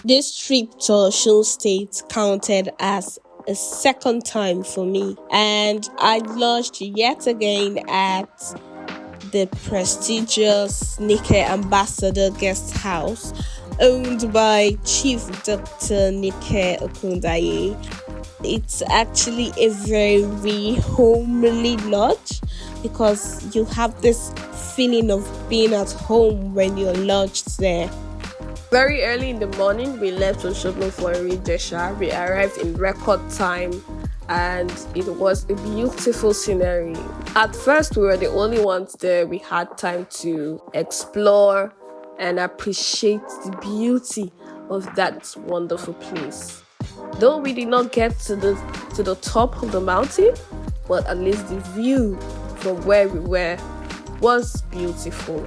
This trip to Osun State counted as a second time for me, and I lodged yet again at the prestigious Nike Ambassador Guest House, owned by Chief Dr. Nike Okundaye. It's actually a very homely lodge because you have this feeling of being at home when you're lodged there. Very early in the morning, we left Osogbo for Ijesha. We arrived in record time and it was a beautiful scenery. At first, we were the only ones there. We had time to explore and appreciate the beauty of that wonderful place. Though we did not get to the top of the mountain, but at least the view from where we were was beautiful.